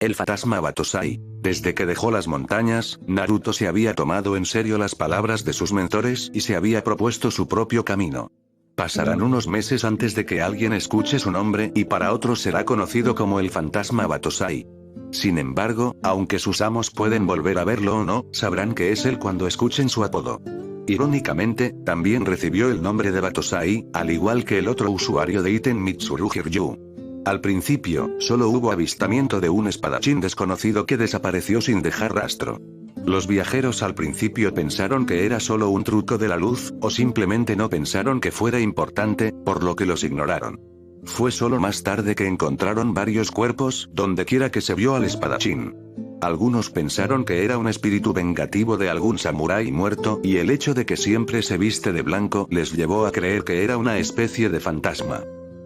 El fantasma Batosai. Desde que dejó las montañas, Naruto se había tomado en serio las palabras de sus mentores y se había propuesto su propio camino. Pasarán unos meses antes de que alguien escuche su nombre y para otros será conocido como el fantasma Batosai. Sin embargo, aunque sus amos pueden volver a verlo o no, sabrán que es él cuando escuchen su apodo. Irónicamente, también recibió el nombre de Batosai, al igual que el otro usuario de ítem Mitsuru Hiryu. Al principio, solo hubo avistamiento de un espadachín desconocido que desapareció sin dejar rastro. Los viajeros al principio pensaron que era solo un truco de la luz, o simplemente no pensaron que fuera importante, por lo que los ignoraron. Fue solo más tarde que encontraron varios cuerpos, dondequiera que se vio al espadachín. Algunos pensaron que era un espíritu vengativo de algún samurái muerto, y el hecho de que siempre se viste de blanco les llevó a creer que era una especie de fantasma.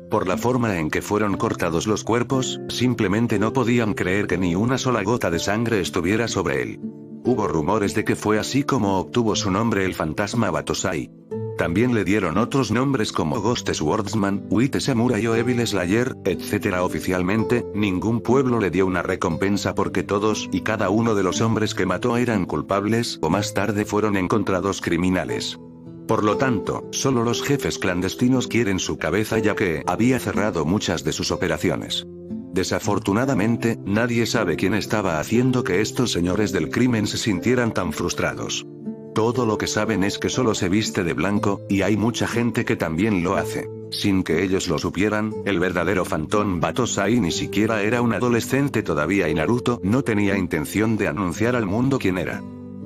Por la forma en que fueron cortados los cuerpos, simplemente no podían creer que ni una sola gota de sangre estuviera sobre él. Hubo rumores de que fue así como obtuvo su nombre el fantasma Batosai. También le dieron otros nombres como Ghost Swordsman, White Samurai o Evil Slayer, etc. Oficialmente, ningún pueblo le dio una recompensa porque todos y cada uno de los hombres que mató eran culpables o más tarde fueron encontrados criminales. Por lo tanto, solo los jefes clandestinos quieren su cabeza ya que había cerrado muchas de sus operaciones. Desafortunadamente, nadie sabe quién estaba haciendo que estos señores del crimen se sintieran tan frustrados. Todo lo que saben es que solo se viste de blanco, y hay mucha gente que también lo hace. Sin que ellos lo supieran, el verdadero Phantom Batosai ni siquiera era un adolescente todavía y Naruto no tenía intención de anunciar al mundo quién era.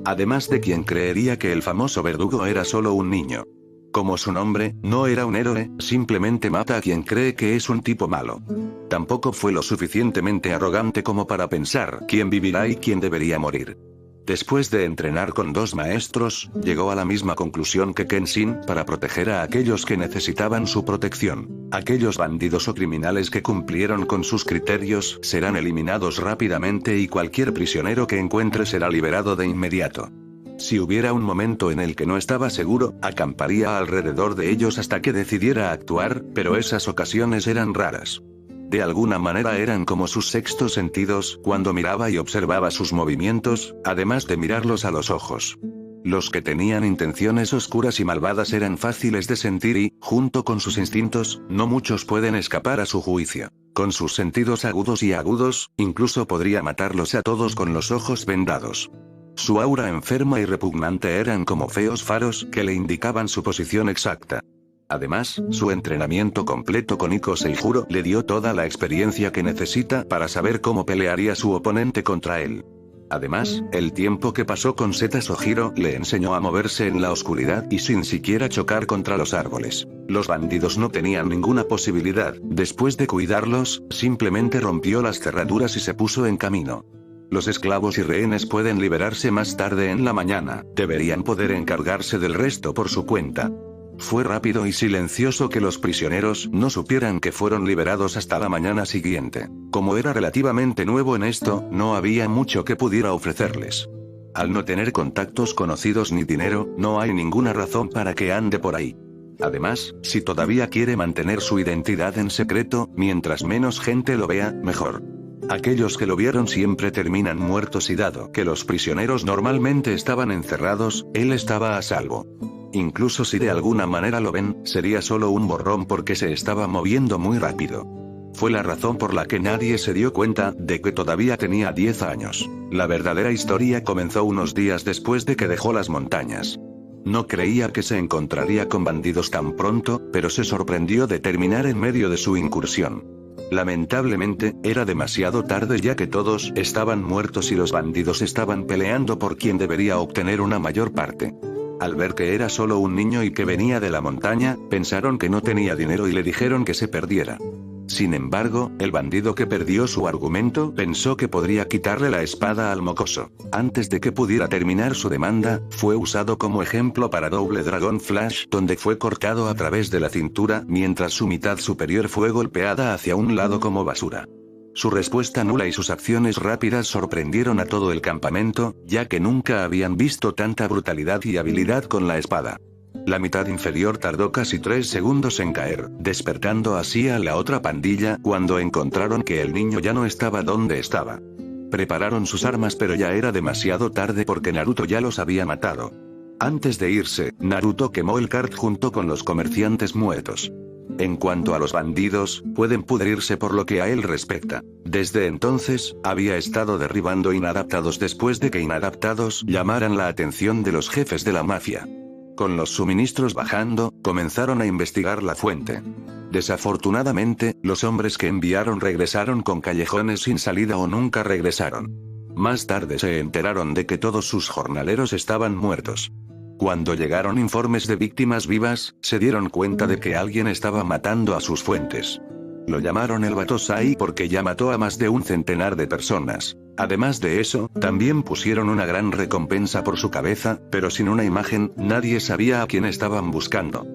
Además de quien creería que el famoso verdugo era solo un niño. Como su nombre, no era un héroe, simplemente mata a quien cree que es un tipo malo. Tampoco fue lo suficientemente arrogante como para pensar quién vivirá y quién debería morir. Después de entrenar con dos maestros, llegó a la misma conclusión que Kenshin, para proteger a aquellos que necesitaban su protección. Aquellos bandidos o criminales que cumplieron con sus criterios serán eliminados rápidamente y cualquier prisionero que encuentre será liberado de inmediato. Si hubiera un momento en el que no estaba seguro, acamparía alrededor de ellos hasta que decidiera actuar, pero esas ocasiones eran raras. De alguna manera eran como sus sextos sentidos, cuando miraba y observaba sus movimientos, además de mirarlos a los ojos. Los que tenían intenciones oscuras y malvadas eran fáciles de sentir y, junto con sus instintos, no muchos pueden escapar a su juicio. Con sus sentidos agudos, incluso podría matarlos a todos con los ojos vendados. Su aura enferma y repugnante eran como feos faros que le indicaban su posición exacta. Además, su entrenamiento completo con Iko Seijuro le dio toda la experiencia que necesita para saber cómo pelearía su oponente contra él. Además, el tiempo que pasó con Zeta Sojiro le enseñó a moverse en la oscuridad y sin siquiera chocar contra los árboles. Los bandidos no tenían ninguna posibilidad. Después de cuidarlos, simplemente rompió las cerraduras y se puso en camino. Los esclavos y rehenes pueden liberarse más tarde en la mañana, deberían poder encargarse del resto por su cuenta. Fue rápido y silencioso que los prisioneros no supieran que fueron liberados hasta la mañana siguiente. Como era relativamente nuevo en esto, no había mucho que pudiera ofrecerles. Al no tener contactos conocidos ni dinero, no hay ninguna razón para que ande por ahí. Además, si todavía quiere mantener su identidad en secreto, mientras menos gente lo vea, mejor. Aquellos que lo vieron siempre terminan muertos y dado que los prisioneros normalmente estaban encerrados, él estaba a salvo. Incluso si de alguna manera lo ven, sería solo un borrón porque se estaba moviendo muy rápido. Fue la razón por la que nadie se dio cuenta de que todavía tenía 10 años. La verdadera historia comenzó unos días después de que dejó las montañas. No creía que se encontraría con bandidos tan pronto, pero se sorprendió de terminar en medio de su incursión. Lamentablemente, era demasiado tarde ya que todos estaban muertos y los bandidos estaban peleando por quien debería obtener una mayor parte. Al ver que era solo un niño y que venía de la montaña, pensaron que no tenía dinero y le dijeron que se perdiera. Sin embargo, el bandido que perdió su argumento pensó que podría quitarle la espada al mocoso. Antes de que pudiera terminar su demanda, fue usado como ejemplo para Double Dragon Flash, donde fue cortado a través de la cintura, mientras su mitad superior fue golpeada hacia un lado como basura. Su respuesta nula y sus acciones rápidas sorprendieron a todo el campamento, ya que nunca habían visto tanta brutalidad y habilidad con la espada. La mitad inferior tardó casi 3 segundos en caer, despertando así a la otra pandilla cuando encontraron que el niño ya no estaba donde estaba. Prepararon sus armas pero ya era demasiado tarde porque Naruto ya los había matado. Antes de irse, Naruto quemó el kart junto con los comerciantes muertos. En cuanto a los bandidos, pueden pudrirse por lo que a él respecta. Desde entonces, había estado derribando inadaptados después de que inadaptados llamaran la atención de los jefes de la mafia. Con los suministros bajando, comenzaron a investigar la fuente. Desafortunadamente, los hombres que enviaron regresaron con callejones sin salida o nunca regresaron. Más tarde se enteraron de que todos sus jornaleros estaban muertos. Cuando llegaron informes de víctimas vivas, se dieron cuenta de que alguien estaba matando a sus fuentes. Lo llamaron el Batosai porque ya mató a más de un centenar de personas. Además de eso, también pusieron una gran recompensa por su cabeza, pero sin una imagen, nadie sabía a quién estaban buscando.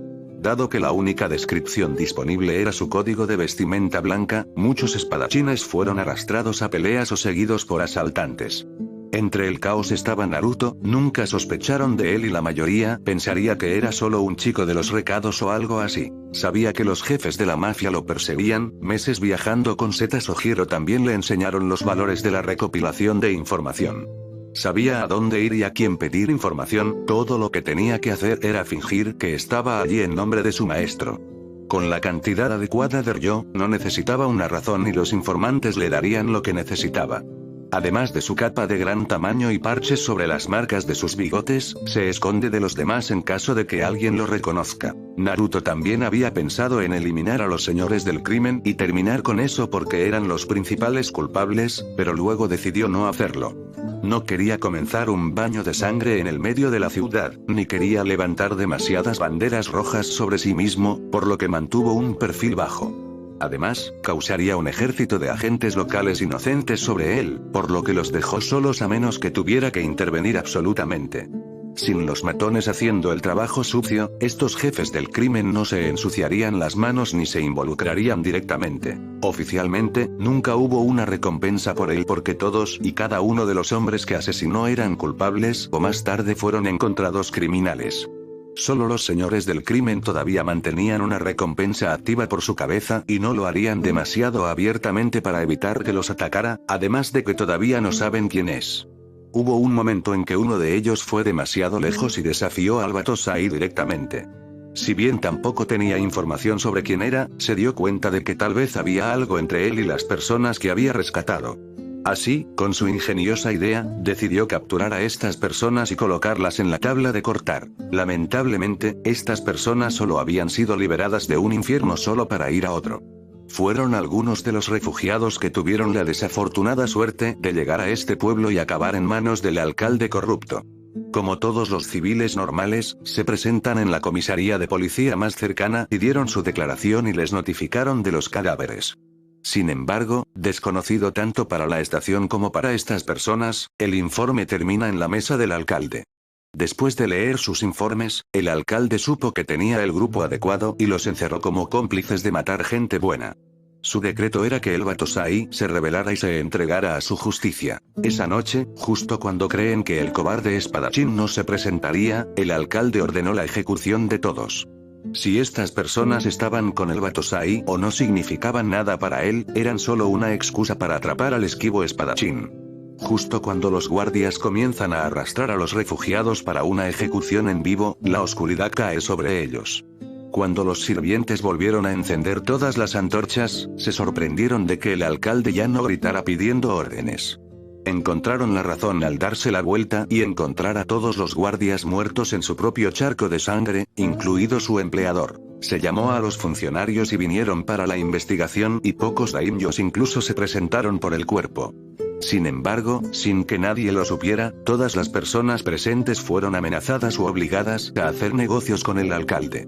Dado que la única descripción disponible era su código de vestimenta blanca, muchos espadachines fueron arrastrados a peleas o seguidos por asaltantes. Entre el caos estaba Naruto, nunca sospecharon de él y la mayoría pensaría que era solo un chico de los recados o algo así. Sabía que los jefes de la mafia lo perseguían, meses viajando con Setas Ojiro también le enseñaron los valores de la recopilación de información. Sabía a dónde ir y a quién pedir información, todo lo que tenía que hacer era fingir que estaba allí en nombre de su maestro. Con la cantidad adecuada de Ryo, no necesitaba una razón y los informantes le darían lo que necesitaba. Además de su capa de gran tamaño y parches sobre las marcas de sus bigotes, se esconde de los demás en caso de que alguien lo reconozca. Naruto también había pensado en eliminar a los señores del crimen y terminar con eso porque eran los principales culpables, pero luego decidió no hacerlo. No quería comenzar un baño de sangre en el medio de la ciudad, ni quería levantar demasiadas banderas rojas sobre sí mismo, por lo que mantuvo un perfil bajo. Además, causaría un ejército de agentes locales inocentes sobre él, por lo que los dejó solos a menos que tuviera que intervenir absolutamente. Sin los matones haciendo el trabajo sucio, estos jefes del crimen no se ensuciarían las manos ni se involucrarían directamente. Oficialmente, nunca hubo una recompensa por él porque todos y cada uno de los hombres que asesinó eran culpables o más tarde fueron encontrados criminales. Solo los señores del crimen todavía mantenían una recompensa activa por su cabeza y no lo harían demasiado abiertamente para evitar que los atacara, además de que todavía no saben quién es. Hubo un momento en que uno de ellos fue demasiado lejos y desafió al Batosai directamente. Si bien tampoco tenía información sobre quién era, se dio cuenta de que tal vez había algo entre él y las personas que había rescatado. Así, con su ingeniosa idea, decidió capturar a estas personas y colocarlas en la tabla de cortar. Lamentablemente, estas personas solo habían sido liberadas de un infierno solo para ir a otro. Fueron algunos de los refugiados que tuvieron la desafortunada suerte de llegar a este pueblo y acabar en manos del alcalde corrupto. Como todos los civiles normales, se presentan en la comisaría de policía más cercana y dieron su declaración y les notificaron de los cadáveres. Sin embargo, desconocido tanto para la estación como para estas personas, el informe termina en la mesa del alcalde. Después de leer sus informes, el alcalde supo que tenía el grupo adecuado y los encerró como cómplices de matar gente buena. Su decreto era que el Batosai se rebelara y se entregara a su justicia. Esa noche, justo cuando creen que el cobarde espadachín no se presentaría, el alcalde ordenó la ejecución de todos. Si estas personas estaban con el Batosai o no significaban nada para él, eran solo una excusa para atrapar al esquivo espadachín. Justo cuando los guardias comienzan a arrastrar a los refugiados para una ejecución en vivo, la oscuridad cae sobre ellos. Cuando los sirvientes volvieron a encender todas las antorchas, se sorprendieron de que el alcalde ya no gritara pidiendo órdenes. Encontraron la razón al darse la vuelta y encontrar a todos los guardias muertos en su propio charco de sangre, incluido su empleador. Se llamó a los funcionarios y vinieron para la investigación y pocos daimyos incluso se presentaron por el cuerpo. Sin embargo, sin que nadie lo supiera, todas las personas presentes fueron amenazadas u obligadas a hacer negocios con el alcalde.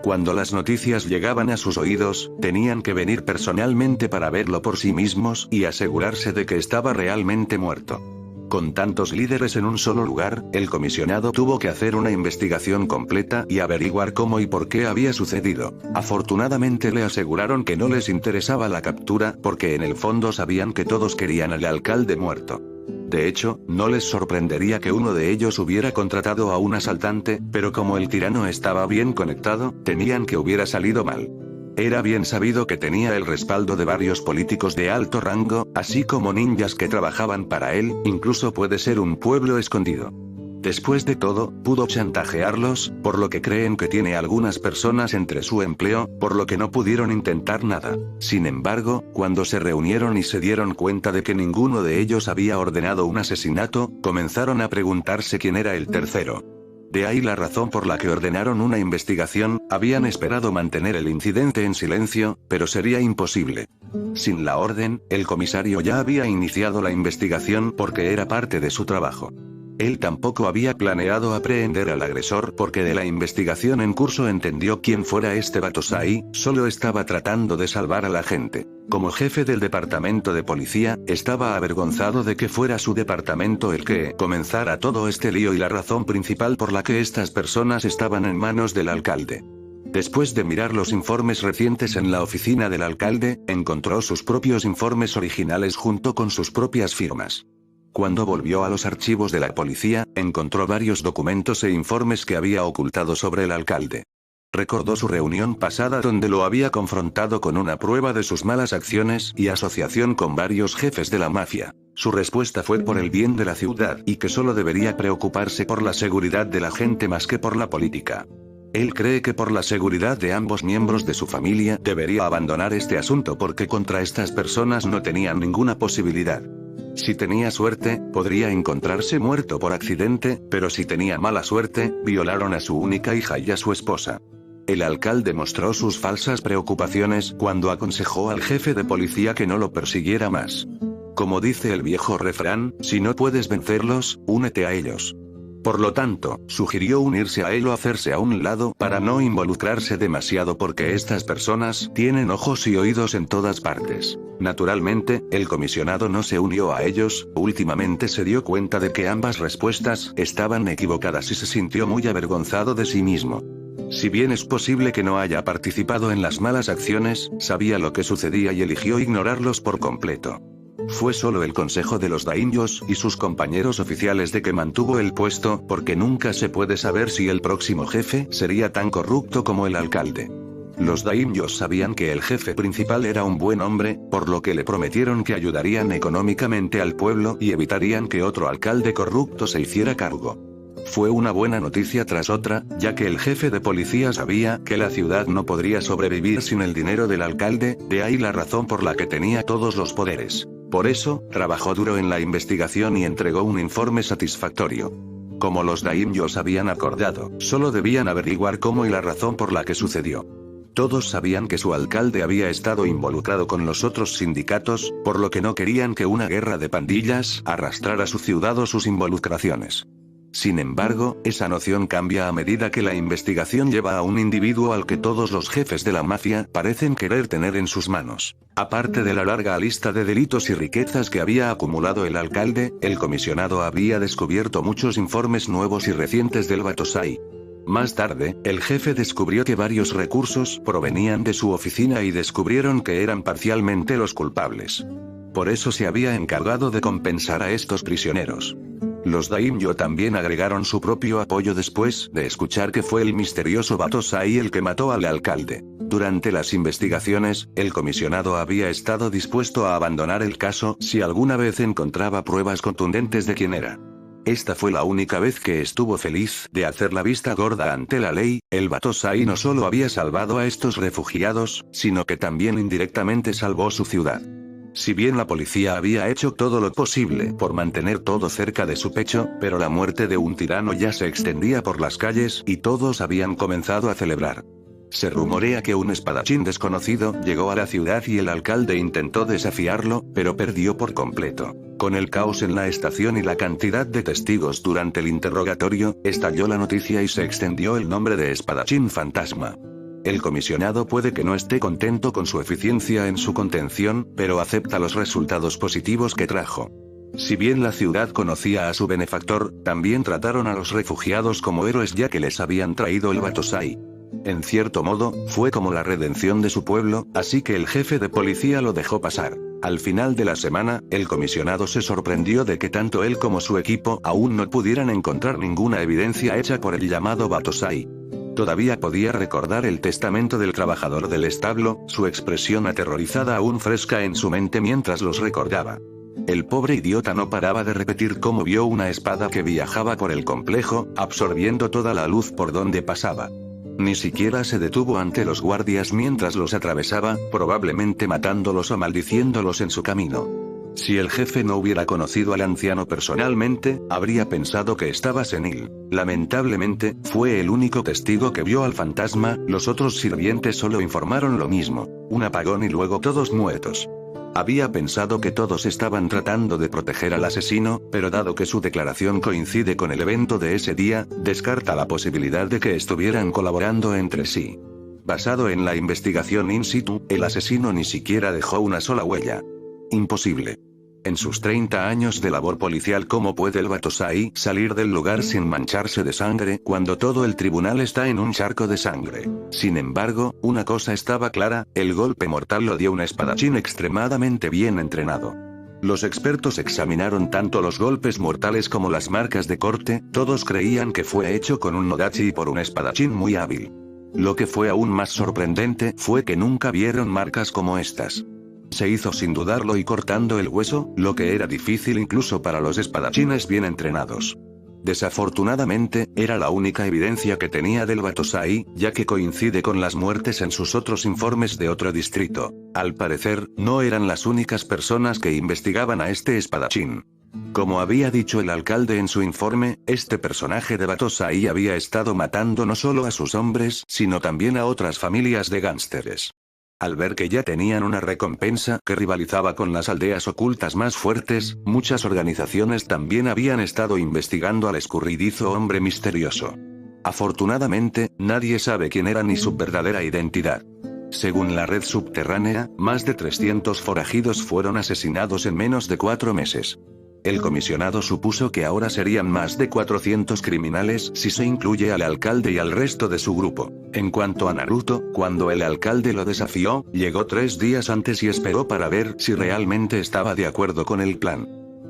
Cuando las noticias llegaban a sus oídos, tenían que venir personalmente para verlo por sí mismos y asegurarse de que estaba realmente muerto. Con tantos líderes en un solo lugar, el comisionado tuvo que hacer una investigación completa y averiguar cómo y por qué había sucedido. Afortunadamente le aseguraron que no les interesaba la captura porque en el fondo sabían que todos querían al alcalde muerto. De hecho, no les sorprendería que uno de ellos hubiera contratado a un asaltante, pero como el tirano estaba bien conectado, temían que hubiera salido mal. Era bien sabido que tenía el respaldo de varios políticos de alto rango, así como ninjas que trabajaban para él, incluso puede ser un pueblo escondido. Después de todo, pudo chantajearlos, por lo que creen que tiene algunas personas entre su empleo, por lo que no pudieron intentar nada. Sin embargo, cuando se reunieron y se dieron cuenta de que ninguno de ellos había ordenado un asesinato, comenzaron a preguntarse quién era el tercero. De ahí la razón por la que ordenaron una investigación. Habían esperado mantener el incidente en silencio, pero sería imposible. Sin la orden, el comisario ya había iniciado la investigación porque era parte de su trabajo. Él tampoco había planeado aprehender al agresor porque de la investigación en curso entendió quién fuera este Battosai, solo estaba tratando de salvar a la gente. Como jefe del departamento de policía, estaba avergonzado de que fuera su departamento el que comenzara todo este lío y la razón principal por la que estas personas estaban en manos del alcalde. Después de mirar los informes recientes en la oficina del alcalde, encontró sus propios informes originales junto con sus propias firmas. Cuando volvió a los archivos de la policía, encontró varios documentos e informes que había ocultado sobre el alcalde. Recordó su reunión pasada donde lo había confrontado con una prueba de sus malas acciones y asociación con varios jefes de la mafia. Su respuesta fue por el bien de la ciudad y que solo debería preocuparse por la seguridad de la gente más que por la política. Él cree que por la seguridad de ambos miembros de su familia debería abandonar este asunto porque contra estas personas no tenía ninguna posibilidad. Si tenía suerte, podría encontrarse muerto por accidente, pero si tenía mala suerte, violaron a su única hija y a su esposa. El alcalde mostró sus falsas preocupaciones cuando aconsejó al jefe de policía que no lo persiguiera más. Como dice el viejo refrán, si no puedes vencerlos, únete a ellos. Por lo tanto, sugirió unirse a él o hacerse a un lado para no involucrarse demasiado porque estas personas tienen ojos y oídos en todas partes. Naturalmente, el comisionado no se unió a ellos, últimamente se dio cuenta de que ambas respuestas estaban equivocadas y se sintió muy avergonzado de sí mismo. Si bien es posible que no haya participado en las malas acciones, sabía lo que sucedía y eligió ignorarlos por completo. Fue solo el consejo de los daimyos y sus compañeros oficiales de que mantuvo el puesto, porque nunca se puede saber si el próximo jefe sería tan corrupto como el alcalde. Los daimyos sabían que el jefe principal era un buen hombre, por lo que le prometieron que ayudarían económicamente al pueblo y evitarían que otro alcalde corrupto se hiciera cargo. Fue una buena noticia tras otra, ya que el jefe de policía sabía que la ciudad no podría sobrevivir sin el dinero del alcalde, de ahí la razón por la que tenía todos los poderes. Por eso, trabajó duro en la investigación y entregó un informe satisfactorio. Como los daimyos habían acordado, solo debían averiguar cómo y la razón por la que sucedió. Todos sabían que su alcalde había estado involucrado con los otros sindicatos, por lo que no querían que una guerra de pandillas arrastrara su ciudad o sus involucraciones. Sin embargo, esa noción cambia a medida que la investigación lleva a un individuo al que todos los jefes de la mafia parecen querer tener en sus manos. Aparte de la larga lista de delitos y riquezas que había acumulado el alcalde, el comisionado había descubierto muchos informes nuevos y recientes del Battosai. Más tarde, el jefe descubrió que varios recursos provenían de su oficina y descubrieron que eran parcialmente los culpables. Por eso se había encargado de compensar a estos prisioneros. Los daimyo también agregaron su propio apoyo después de escuchar que fue el misterioso Battosai el que mató al alcalde. Durante las investigaciones, el comisionado había estado dispuesto a abandonar el caso si alguna vez encontraba pruebas contundentes de quién era. Esta fue la única vez que estuvo feliz de hacer la vista gorda ante la ley. El Battosai no solo había salvado a estos refugiados, sino que también indirectamente salvó su ciudad. Si bien la policía había hecho todo lo posible por mantener todo cerca de su pecho, pero la muerte de un tirano ya se extendía por las calles y todos habían comenzado a celebrar. Se rumorea que un espadachín desconocido llegó a la ciudad y el alcalde intentó desafiarlo, pero perdió por completo. Con el caos en la estación y la cantidad de testigos durante el interrogatorio, estalló la noticia y se extendió el nombre de espadachín fantasma. El comisionado puede que no esté contento con su eficiencia en su contención, pero acepta los resultados positivos que trajo. Si bien la ciudad conocía a su benefactor, también trataron a los refugiados como héroes ya que les habían traído el Battosai. En cierto modo, fue como la redención de su pueblo, así que el jefe de policía lo dejó pasar. Al final de la semana, el comisionado se sorprendió de que tanto él como su equipo aún no pudieran encontrar ninguna evidencia hecha por el llamado Battosai. Todavía podía recordar el testamento del trabajador del establo, su expresión aterrorizada aún fresca en su mente mientras los recordaba. El pobre idiota no paraba de repetir cómo vio una espada que viajaba por el complejo, absorbiendo toda la luz por donde pasaba. Ni siquiera se detuvo ante los guardias mientras los atravesaba, probablemente matándolos o maldiciéndolos en su camino. Si el jefe no hubiera conocido al anciano personalmente, habría pensado que estaba senil. Lamentablemente, fue el único testigo que vio al fantasma, los otros sirvientes solo informaron lo mismo, un apagón y luego todos muertos. Había pensado que todos estaban tratando de proteger al asesino, pero dado que su declaración coincide con el evento de ese día, descarta la posibilidad de que estuvieran colaborando entre sí. Basado en la investigación in situ, el asesino ni siquiera dejó una sola huella. Imposible. En sus 30 años de labor policial, ¿cómo puede el Battosai salir del lugar sin mancharse de sangre cuando todo el tribunal está en un charco de sangre? Sin embargo, una cosa estaba clara, el golpe mortal lo dio un espadachín extremadamente bien entrenado. Los expertos examinaron tanto los golpes mortales como las marcas de corte, todos creían que fue hecho con un nodachi y por un espadachín muy hábil. Lo que fue aún más sorprendente fue que nunca vieron marcas como estas. Se hizo sin dudarlo y cortando el hueso, lo que era difícil incluso para los espadachines bien entrenados. Desafortunadamente, era la única evidencia que tenía del Battosai, ya que coincide con las muertes en sus otros informes de otro distrito. Al parecer, no eran las únicas personas que investigaban a este espadachín. Como había dicho el alcalde en su informe, este personaje de Battosai había estado matando no solo a sus hombres, sino también a otras familias de gánsteres. Al ver que ya tenían una recompensa que rivalizaba con las aldeas ocultas más fuertes, muchas organizaciones también habían estado investigando al escurridizo hombre misterioso. Afortunadamente, nadie sabe quién era ni su verdadera identidad. Según la red subterránea, más de 300 forajidos fueron asesinados en menos de 4 meses. El comisionado supuso que ahora serían más de 400 criminales si se incluye al alcalde y al resto de su grupo. En cuanto a Naruto, cuando el alcalde lo desafió, llegó 3 días antes y esperó para ver si realmente estaba de acuerdo con el plan.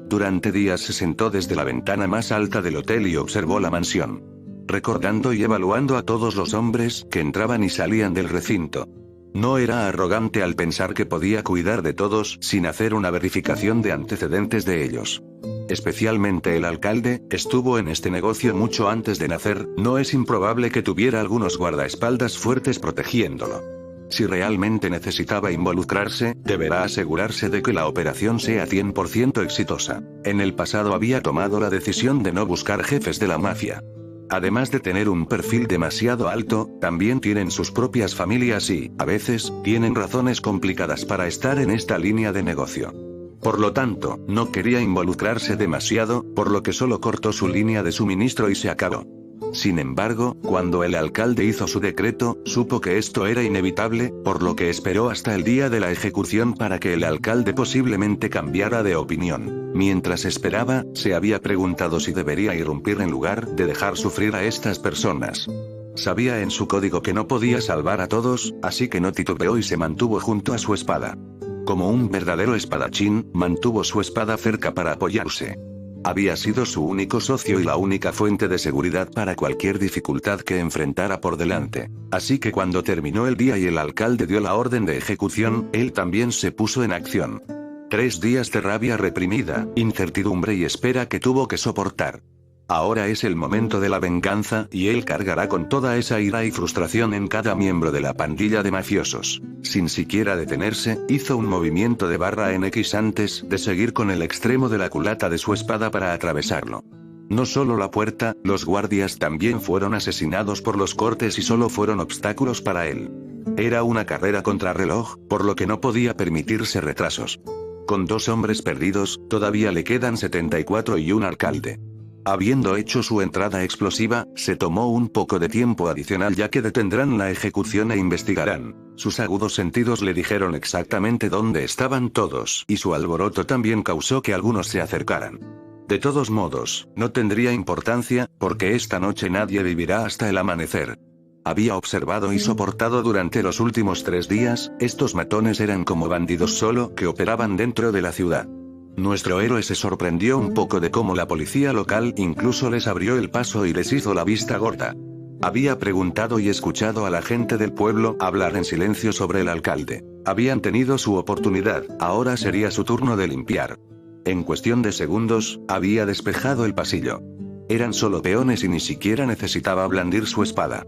Durante días se sentó desde la ventana más alta del hotel y observó la mansión, recordando y evaluando a todos los hombres que entraban y salían del recinto. No era arrogante al pensar que podía cuidar de todos sin hacer una verificación de antecedentes de ellos. Especialmente el alcalde, estuvo en este negocio mucho antes de nacer, no es improbable que tuviera algunos guardaespaldas fuertes protegiéndolo. Si realmente necesitaba involucrarse, deberá asegurarse de que la operación sea 100% exitosa. En el pasado había tomado la decisión de no buscar jefes de la mafia. Además de tener un perfil demasiado alto, también tienen sus propias familias y, a veces, tienen razones complicadas para estar en esta línea de negocio. Por lo tanto, no quería involucrarse demasiado, por lo que solo cortó su línea de suministro y se acabó. Sin embargo, cuando el alcalde hizo su decreto, supo que esto era inevitable, por lo que esperó hasta el día de la ejecución para que el alcalde posiblemente cambiara de opinión. Mientras esperaba, se había preguntado si debería irrumpir en lugar de dejar sufrir a estas personas. Sabía en su código que no podía salvar a todos, así que no titubeó y se mantuvo junto a su espada. Como un verdadero espadachín, mantuvo su espada cerca para apoyarse. Había sido su único socio y la única fuente de seguridad para cualquier dificultad que enfrentara por delante. Así que cuando terminó el día y el alcalde dio la orden de ejecución, él también se puso en acción. 3 días de rabia reprimida, incertidumbre y espera que tuvo que soportar. Ahora es el momento de la venganza, y él cargará con toda esa ira y frustración en cada miembro de la pandilla de mafiosos. Sin siquiera detenerse, hizo un movimiento de barra en X antes de seguir con el extremo de la culata de su espada para atravesarlo. No solo la puerta, los guardias también fueron asesinados por los cortes y solo fueron obstáculos para él. Era una carrera contra reloj, por lo que no podía permitirse retrasos. Con 2 hombres perdidos, todavía le quedan 74 y un alcalde. Habiendo hecho su entrada explosiva, se tomó un poco de tiempo adicional ya que detendrán la ejecución e investigarán. Sus agudos sentidos le dijeron exactamente dónde estaban todos, y su alboroto también causó que algunos se acercaran. De todos modos, no tendría importancia, porque esta noche nadie vivirá hasta el amanecer. Había observado y soportado durante los últimos 3 días, estos matones eran como bandidos solo que operaban dentro de la ciudad. Nuestro héroe se sorprendió un poco de cómo la policía local incluso les abrió el paso y les hizo la vista gorda. Había preguntado y escuchado a la gente del pueblo hablar en silencio sobre el alcalde. Habían tenido su oportunidad, ahora sería su turno de limpiar. En cuestión de segundos, había despejado el pasillo. Eran solo peones y ni siquiera necesitaba blandir su espada.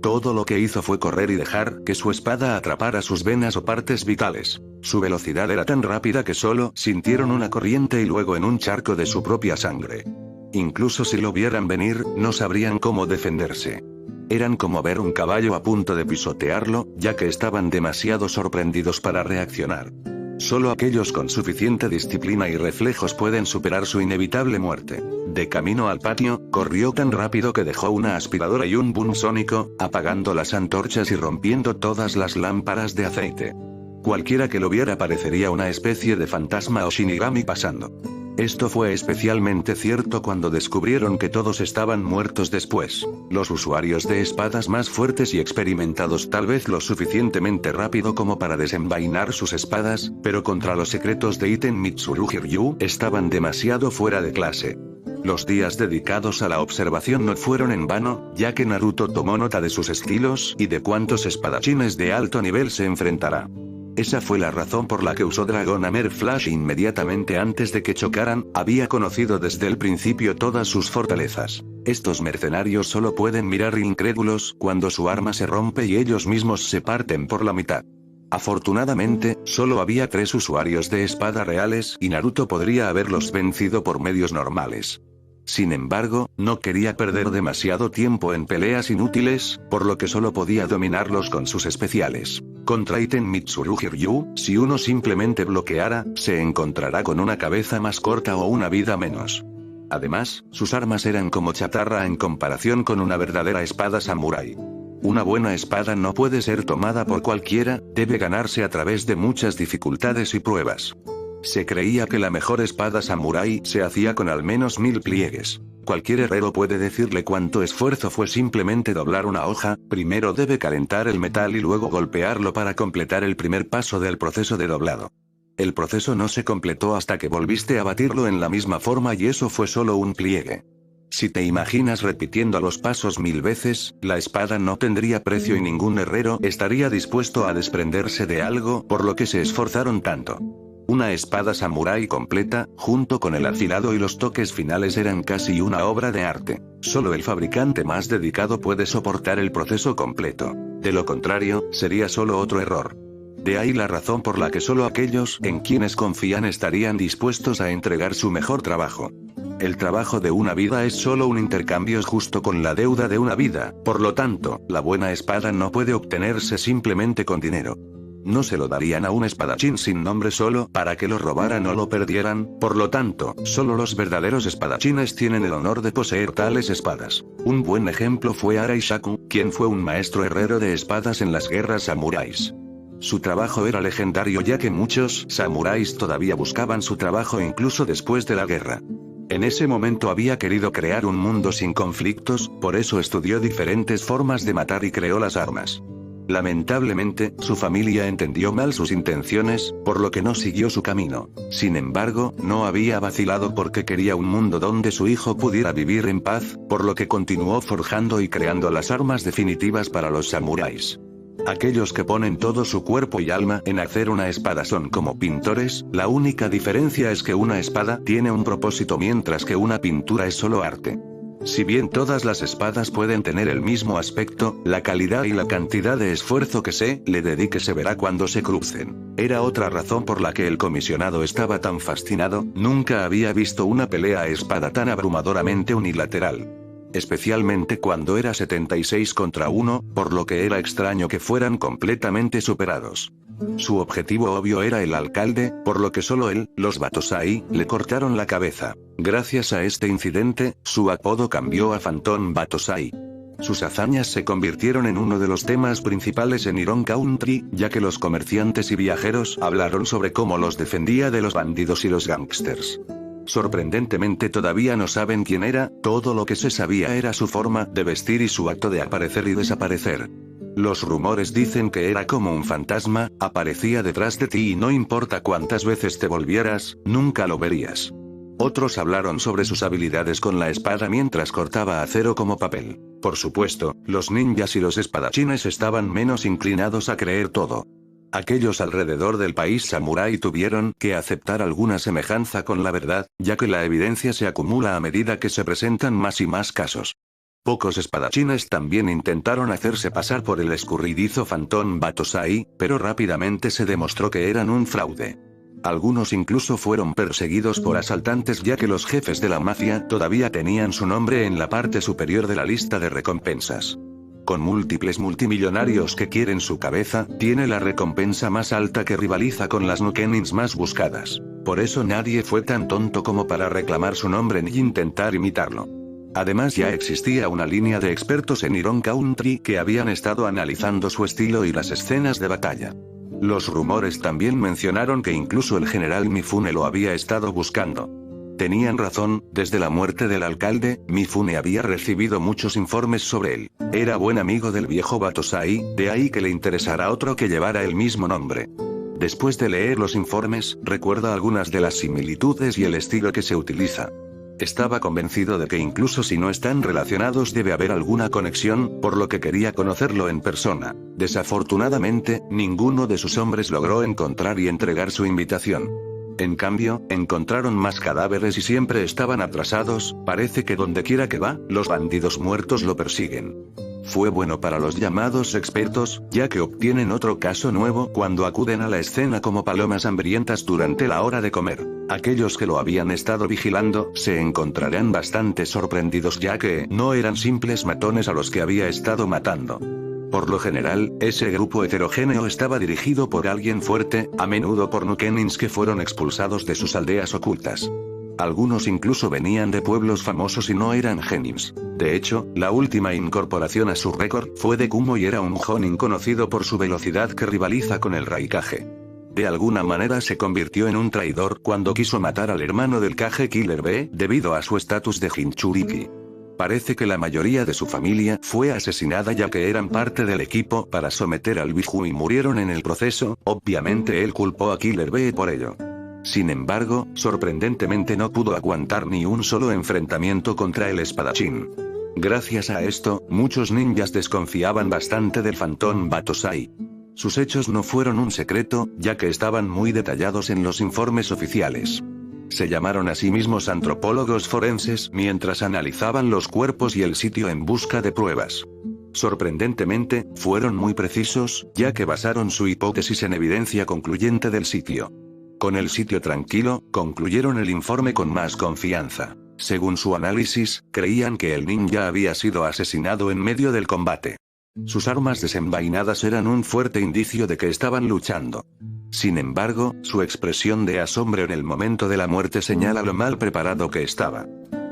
Todo lo que hizo fue correr y dejar que su espada atrapara sus venas o partes vitales. Su velocidad era tan rápida que solo sintieron una corriente y luego en un charco de su propia sangre. Incluso si lo vieran venir, no sabrían cómo defenderse. Eran como ver un caballo a punto de pisotearlo, ya que estaban demasiado sorprendidos para reaccionar. Solo aquellos con suficiente disciplina y reflejos pueden superar su inevitable muerte. De camino al patio, corrió tan rápido que dejó una aspiradora y un boom sónico, apagando las antorchas y rompiendo todas las lámparas de aceite. Cualquiera que lo viera parecería una especie de fantasma o shinigami pasando. Esto fue especialmente cierto cuando descubrieron que todos estaban muertos después. Los usuarios de espadas más fuertes y experimentados tal vez lo suficientemente rápido como para desenvainar sus espadas, pero contra los secretos de Iten Mitsuru Hiryu estaban demasiado fuera de clase. Los días dedicados a la observación no fueron en vano, ya que Naruto tomó nota de sus estilos y de cuántos espadachines de alto nivel se enfrentará. Esa fue la razón por la que usó Dragon Hammer Flash inmediatamente antes de que chocaran. Había conocido desde el principio todas sus fortalezas. Estos mercenarios solo pueden mirar incrédulos cuando su arma se rompe y ellos mismos se parten por la mitad. Afortunadamente, solo había 3 usuarios de espada reales y Naruto podría haberlos vencido por medios normales. Sin embargo, no quería perder demasiado tiempo en peleas inútiles, por lo que solo podía dominarlos con sus especiales. Contra Iten Mitsuru Hiryu, si uno simplemente bloqueara, se encontrará con una cabeza más corta o una vida menos. Además, sus armas eran como chatarra en comparación con una verdadera espada samurái. Una buena espada no puede ser tomada por cualquiera, debe ganarse a través de muchas dificultades y pruebas. Se creía que la mejor espada samurái se hacía con al menos 1000 pliegues. Cualquier herrero puede decirle cuánto esfuerzo fue simplemente doblar una hoja. Primero debe calentar el metal y luego golpearlo para completar el primer paso del proceso de doblado. El proceso no se completó hasta que volviste a batirlo en la misma forma y eso fue solo un pliegue. Si te imaginas repitiendo los pasos 1000 veces, la espada no tendría precio y ningún herrero estaría dispuesto a desprenderse de algo por lo que se esforzaron tanto. Una espada samurái completa, junto con el afilado y los toques finales eran casi una obra de arte. Solo el fabricante más dedicado puede soportar el proceso completo. De lo contrario, sería solo otro error. De ahí la razón por la que solo aquellos en quienes confían estarían dispuestos a entregar su mejor trabajo. El trabajo de una vida es solo un intercambio justo con la deuda de una vida, por lo tanto, la buena espada no puede obtenerse simplemente con dinero. No se lo darían a un espadachín sin nombre solo para que lo robaran o lo perdieran, por lo tanto, solo los verdaderos espadachines tienen el honor de poseer tales espadas. Un buen ejemplo fue Araishaku, quien fue un maestro herrero de espadas en las guerras samuráis. Su trabajo era legendario ya que muchos samuráis todavía buscaban su trabajo incluso después de la guerra. En ese momento había querido crear un mundo sin conflictos, por eso estudió diferentes formas de matar y creó las armas. Lamentablemente, su familia entendió mal sus intenciones, por lo que no siguió su camino. Sin embargo, no había vacilado porque quería un mundo donde su hijo pudiera vivir en paz, por lo que continuó forjando y creando las armas definitivas para los samuráis. Aquellos que ponen todo su cuerpo y alma en hacer una espada son como pintores, la única diferencia es que una espada tiene un propósito mientras que una pintura es solo arte. Si bien todas las espadas pueden tener el mismo aspecto, la calidad y la cantidad de esfuerzo que se le dedique se verá cuando se crucen. Era otra razón por la que el comisionado estaba tan fascinado, nunca había visto una pelea a espada tan abrumadoramente unilateral. Especialmente cuando era 76 contra 1, por lo que era extraño que fueran completamente superados. Su objetivo obvio era el alcalde, por lo que solo él, los Batosai, le cortaron la cabeza. Gracias a este incidente, su apodo cambió a Phantom Batosai. Sus hazañas se convirtieron en uno de los temas principales en Iron Country, ya que los comerciantes y viajeros hablaron sobre cómo los defendía de los bandidos y los gángsters. Sorprendentemente todavía no saben quién era, todo lo que se sabía era su forma de vestir y su acto de aparecer y desaparecer. Los rumores dicen que era como un fantasma, aparecía detrás de ti y no importa cuántas veces te volvieras, nunca lo verías. Otros hablaron sobre sus habilidades con la espada mientras cortaba acero como papel. Por supuesto, los ninjas y los espadachines estaban menos inclinados a creer todo. Aquellos alrededor del país samurái tuvieron que aceptar alguna semejanza con la verdad, ya que la evidencia se acumula a medida que se presentan más y más casos. Pocos espadachines también intentaron hacerse pasar por el escurridizo Phantom Batosai, pero rápidamente se demostró que eran un fraude. Algunos incluso fueron perseguidos por asaltantes ya que los jefes de la mafia todavía tenían su nombre en la parte superior de la lista de recompensas. Con múltiples multimillonarios que quieren su cabeza, tiene la recompensa más alta que rivaliza con las nukenins más buscadas. Por eso nadie fue tan tonto como para reclamar su nombre ni intentar imitarlo. Además ya existía una línea de expertos en Iron Country que habían estado analizando su estilo y las escenas de batalla. Los rumores también mencionaron que incluso el general Mifune lo había estado buscando. Tenían razón, desde la muerte del alcalde, Mifune había recibido muchos informes sobre él. Era buen amigo del viejo Batosai, de ahí que le interesara otro que llevara el mismo nombre. Después de leer los informes, recuerda algunas de las similitudes y el estilo que se utiliza. Estaba convencido de que incluso si no están relacionados debe haber alguna conexión, por lo que quería conocerlo en persona. Desafortunadamente, ninguno de sus hombres logró encontrar y entregar su invitación. En cambio, encontraron más cadáveres y siempre estaban atrasados, parece que donde quiera que va, los bandidos muertos lo persiguen. Fue bueno para los llamados expertos, ya que obtienen otro caso nuevo cuando acuden a la escena como palomas hambrientas durante la hora de comer. Aquellos que lo habían estado vigilando, se encontrarán bastante sorprendidos ya que no eran simples matones a los que había estado matando. Por lo general, ese grupo heterogéneo estaba dirigido por alguien fuerte, a menudo por nukenins que fueron expulsados de sus aldeas ocultas. Algunos incluso venían de pueblos famosos y no eran genins. De hecho, la última incorporación a su récord fue de Kumo y era un jonin conocido por su velocidad que rivaliza con el Raikage. De alguna manera se convirtió en un traidor cuando quiso matar al hermano del Kage Killer B, debido a su estatus de Jinchuriki. Parece que la mayoría de su familia fue asesinada ya que eran parte del equipo para someter al Biju y murieron en el proceso, obviamente él culpó a Killer B por ello. Sin embargo, sorprendentemente no pudo aguantar ni un solo enfrentamiento contra el espadachín. Gracias a esto, muchos ninjas desconfiaban bastante del Phantom Batosai. Sus hechos no fueron un secreto, ya que estaban muy detallados en los informes oficiales. Se llamaron a sí mismos antropólogos forenses mientras analizaban los cuerpos y el sitio en busca de pruebas. Sorprendentemente, fueron muy precisos, ya que basaron su hipótesis en evidencia concluyente del sitio. Con el sitio tranquilo, concluyeron el informe con más confianza. Según su análisis, creían que el ninja había sido asesinado en medio del combate. Sus armas desenvainadas eran un fuerte indicio de que estaban luchando. Sin embargo, su expresión de asombro en el momento de la muerte señala lo mal preparado que estaba.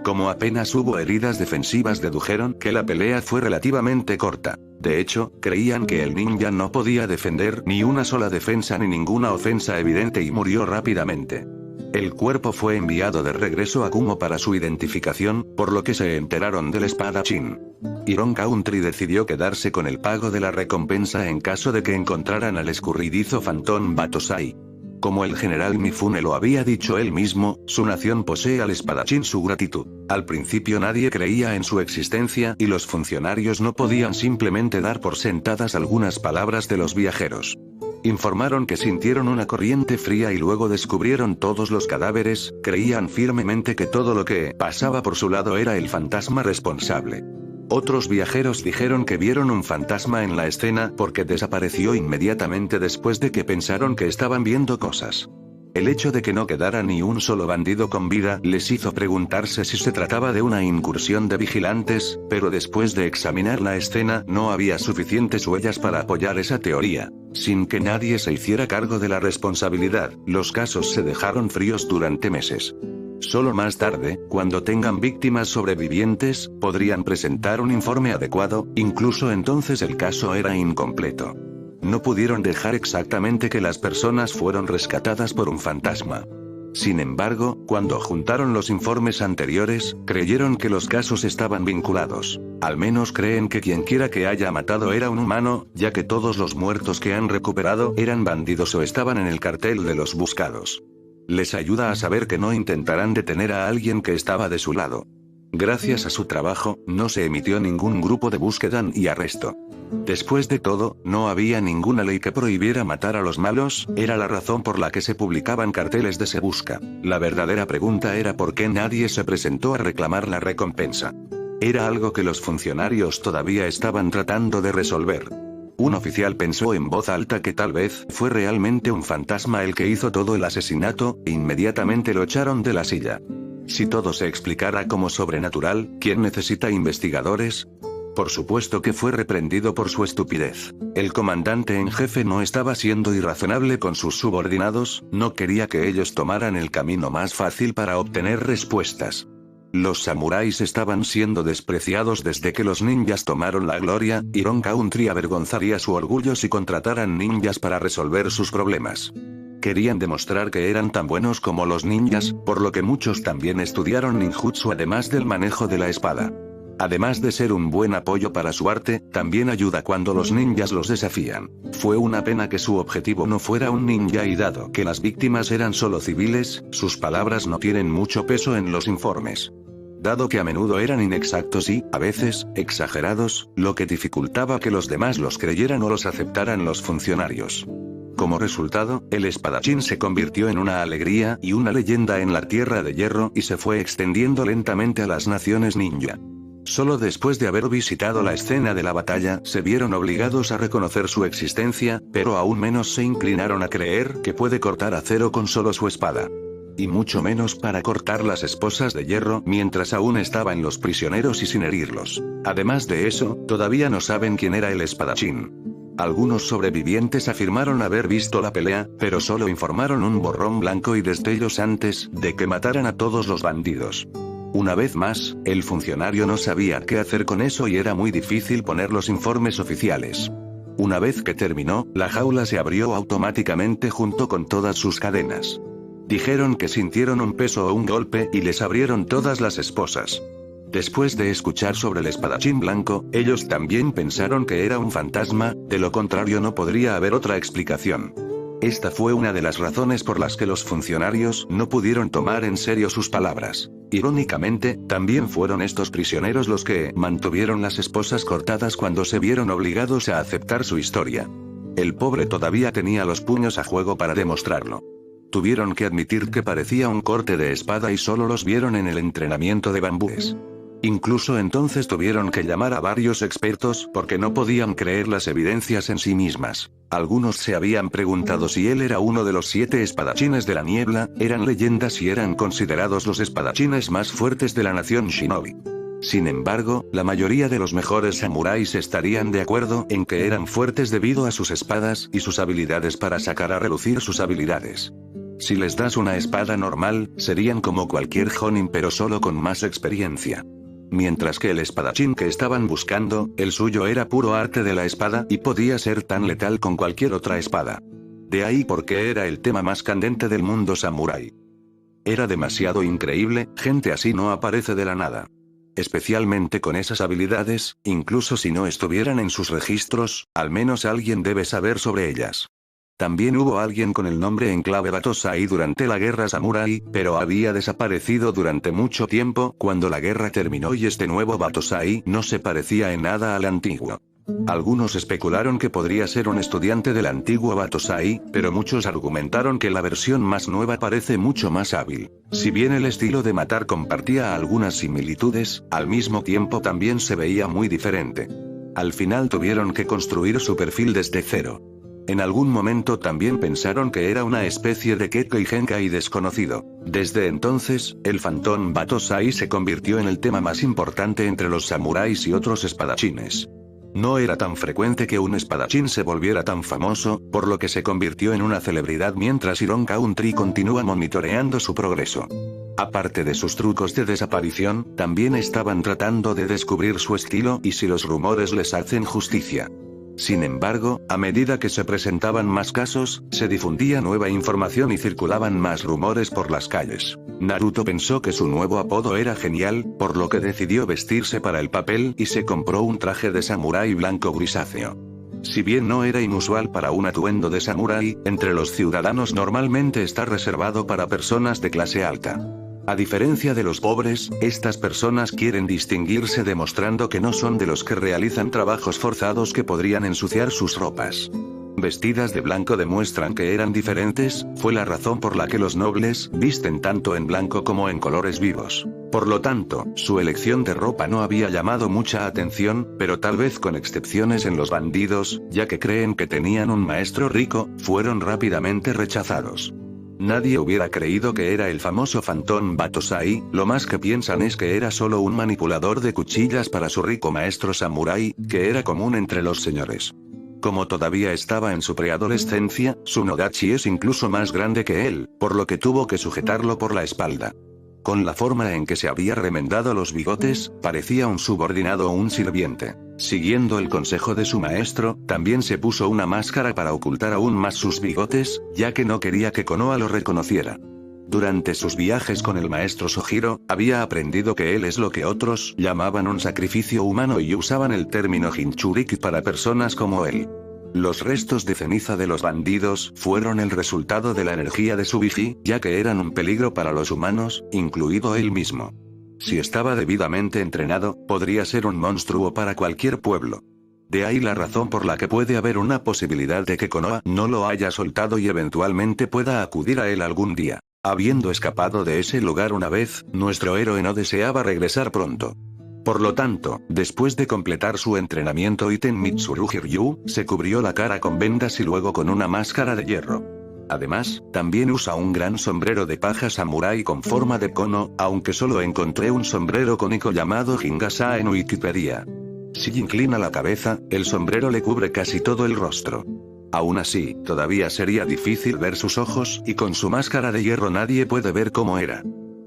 Como apenas hubo heridas defensivas, dedujeron que la pelea fue relativamente corta. De hecho, creían que el ninja no podía defender ni una sola defensa ni ninguna ofensa evidente y murió rápidamente. El cuerpo fue enviado de regreso a Kumo para su identificación, por lo que se enteraron del espadachín. Iron Country decidió quedarse con el pago de la recompensa en caso de que encontraran al escurridizo Phantom Batosai. Como el general Mifune lo había dicho él mismo, su nación posee al espadachín su gratitud. Al principio nadie creía en su existencia y los funcionarios no podían simplemente dar por sentadas algunas palabras de los viajeros. Informaron que sintieron una corriente fría y luego descubrieron todos los cadáveres, creían firmemente que todo lo que pasaba por su lado era el fantasma responsable. Otros viajeros dijeron que vieron un fantasma en la escena porque desapareció inmediatamente después de que pensaron que estaban viendo cosas. El hecho de que no quedara ni un solo bandido con vida les hizo preguntarse si se trataba de una incursión de vigilantes, pero después de examinar la escena no había suficientes huellas para apoyar esa teoría. Sin que nadie se hiciera cargo de la responsabilidad, los casos se dejaron fríos durante meses. Solo más tarde, cuando tengan víctimas sobrevivientes, podrían presentar un informe adecuado, incluso entonces el caso era incompleto. No pudieron dejar exactamente que las personas fueron rescatadas por un fantasma. Sin embargo, cuando juntaron los informes anteriores, creyeron que los casos estaban vinculados. Al menos creen que quienquiera que haya matado era un humano, ya que todos los muertos que han recuperado eran bandidos o estaban en el cartel de los buscados. Les ayuda a saber que no intentarán detener a alguien que estaba de su lado. Gracias a su trabajo, no se emitió ningún grupo de búsqueda y arresto. Después de todo, no había ninguna ley que prohibiera matar a los malos, era la razón por la que se publicaban carteles de se busca. La verdadera pregunta era por qué nadie se presentó a reclamar la recompensa. Era algo que los funcionarios todavía estaban tratando de resolver. Un oficial pensó en voz alta que tal vez fue realmente un fantasma el que hizo todo el asesinato, e inmediatamente lo echaron de la silla. Si todo se explicara como sobrenatural, ¿quién necesita investigadores? Por supuesto que fue reprendido por su estupidez. El comandante en jefe no estaba siendo irrazonable con sus subordinados, no quería que ellos tomaran el camino más fácil para obtener respuestas. Los samuráis estaban siendo despreciados desde que los ninjas tomaron la gloria, y Iron Country avergonzaría su orgullo si contrataran ninjas para resolver sus problemas. Querían demostrar que eran tan buenos como los ninjas, por lo que muchos también estudiaron ninjutsu además del manejo de la espada. Además de ser un buen apoyo para su arte, también ayuda cuando los ninjas los desafían. Fue una pena que su objetivo no fuera un ninja y dado que las víctimas eran solo civiles, sus palabras no tienen mucho peso en los informes. Dado que a menudo eran inexactos y, a veces, exagerados, lo que dificultaba que los demás los creyeran o los aceptaran los funcionarios. Como resultado, el espadachín se convirtió en una alegría y una leyenda en la Tierra de Hierro y se fue extendiendo lentamente a las naciones ninja. Solo después de haber visitado la escena de la batalla, se vieron obligados a reconocer su existencia, pero aún menos se inclinaron a creer que puede cortar acero con solo su espada. Y mucho menos para cortar las esposas de hierro mientras aún estaba en los prisioneros y sin herirlos. Además de eso, todavía no saben quién era el espadachín. Algunos sobrevivientes afirmaron haber visto la pelea, pero solo informaron un borrón blanco y destellos antes de que mataran a todos los bandidos. Una vez más, el funcionario no sabía qué hacer con eso y era muy difícil poner los informes oficiales. Una vez que terminó, la jaula se abrió automáticamente junto con todas sus cadenas. Dijeron que sintieron un peso o un golpe y les abrieron todas las esposas. Después de escuchar sobre el espadachín blanco, ellos también pensaron que era un fantasma, de lo contrario no podría haber otra explicación. Esta fue una de las razones por las que los funcionarios no pudieron tomar en serio sus palabras. Irónicamente, también fueron estos prisioneros los que mantuvieron las esposas cortadas cuando se vieron obligados a aceptar su historia. El pobre todavía tenía los puños a juego para demostrarlo. Tuvieron que admitir que parecía un corte de espada y solo los vieron en el entrenamiento de bambúes. Incluso entonces tuvieron que llamar a varios expertos porque no podían creer las evidencias en sí mismas. Algunos se habían preguntado si él era uno de los 7 espadachines de la niebla, eran leyendas y eran considerados los espadachines más fuertes de la nación shinobi. Sin embargo, la mayoría de los mejores samuráis estarían de acuerdo en que eran fuertes debido a sus espadas y sus habilidades para sacar a relucir sus habilidades. Si les das una espada normal, serían como cualquier jonin pero solo con más experiencia. Mientras que el espadachín que estaban buscando, el suyo era puro arte de la espada y podía ser tan letal con cualquier otra espada. De ahí porque era el tema más candente del mundo samurái. Era demasiado increíble, gente así no aparece de la nada. Especialmente con esas habilidades, incluso si no estuvieran en sus registros, al menos alguien debe saber sobre ellas. También hubo alguien con el nombre en clave Batosai durante la guerra samurái, pero había desaparecido durante mucho tiempo cuando la guerra terminó y este nuevo Batosai no se parecía en nada al antiguo. Algunos especularon que podría ser un estudiante del antiguo Batosai, pero muchos argumentaron que la versión más nueva parece mucho más hábil. Si bien el estilo de matar compartía algunas similitudes, al mismo tiempo también se veía muy diferente. Al final tuvieron que construir su perfil desde cero. En algún momento también pensaron que era una especie de Kekkei Genkai desconocido. Desde entonces, el Phantom Batosai se convirtió en el tema más importante entre los samuráis y otros espadachines. No era tan frecuente que un espadachín se volviera tan famoso, por lo que se convirtió en una celebridad mientras Iron Country continúa monitoreando su progreso. Aparte de sus trucos de desaparición, también estaban tratando de descubrir su estilo y si los rumores les hacen justicia. Sin embargo, a medida que se presentaban más casos, se difundía nueva información y circulaban más rumores por las calles. Naruto pensó que su nuevo apodo era genial, por lo que decidió vestirse para el papel y se compró un traje de samurái blanco grisáceo. Si bien no era inusual para un atuendo de samurái, entre los ciudadanos normalmente está reservado para personas de clase alta. A diferencia de los pobres, estas personas quieren distinguirse demostrando que no son de los que realizan trabajos forzados que podrían ensuciar sus ropas. Vestidas de blanco demuestran que eran diferentes, fue la razón por la que los nobles visten tanto en blanco como en colores vivos. Por lo tanto, su elección de ropa no había llamado mucha atención, pero tal vez con excepciones en los bandidos, ya que creen que tenían un maestro rico, fueron rápidamente rechazados. Nadie hubiera creído que era el famoso Phantom Batosai, lo más que piensan es que era solo un manipulador de cuchillas para su rico maestro samurái, que era común entre los señores. Como todavía estaba en su preadolescencia, su Nodachi es incluso más grande que él, por lo que tuvo que sujetarlo por la espalda. Con la forma en que se había remendado los bigotes, parecía un subordinado o un sirviente. Siguiendo el consejo de su maestro, también se puso una máscara para ocultar aún más sus bigotes, ya que no quería que Konoha lo reconociera. Durante sus viajes con el maestro Sojiro, había aprendido que él es lo que otros llamaban un sacrificio humano y usaban el término Jinchuriki para personas como él. Los restos de ceniza de los bandidos fueron el resultado de la energía de su Biji, ya que eran un peligro para los humanos, incluido él mismo. Si estaba debidamente entrenado, podría ser un monstruo para cualquier pueblo. De ahí la razón por la que puede haber una posibilidad de que Konoha no lo haya soltado y eventualmente pueda acudir a él algún día. Habiendo escapado de ese lugar una vez, nuestro héroe no deseaba regresar pronto. Por lo tanto, después de completar su entrenamiento Iten Mitsurugi Ryu, se cubrió la cara con vendas y luego con una máscara de hierro. Además, también usa un gran sombrero de paja samurái con forma de cono, aunque solo encontré un sombrero cónico llamado Hingasa en Wikipedia. Si inclina la cabeza, el sombrero le cubre casi todo el rostro. Aún así, todavía sería difícil ver sus ojos, y con su máscara de hierro nadie puede ver cómo era.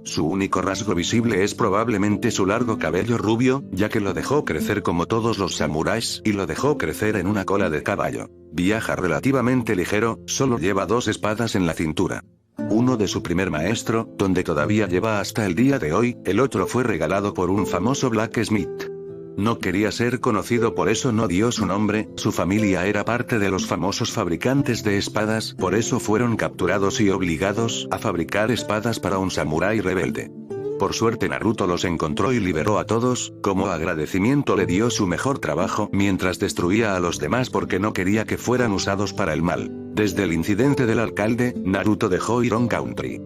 Su único rasgo visible es probablemente su largo cabello rubio, ya que lo dejó crecer como todos los samuráis y lo dejó crecer en una cola de caballo. Viaja relativamente ligero, solo lleva 2 espadas en la cintura. Uno de su primer maestro, donde todavía lleva hasta el día de hoy, el otro fue regalado por un famoso blacksmith. No quería ser conocido, por eso no dio su nombre, su familia era parte de los famosos fabricantes de espadas, por eso fueron capturados y obligados a fabricar espadas para un samurái rebelde. Por suerte Naruto los encontró y liberó a todos, como agradecimiento le dio su mejor trabajo mientras destruía a los demás porque no quería que fueran usados para el mal. Desde el incidente del alcalde, Naruto dejó Iron Country.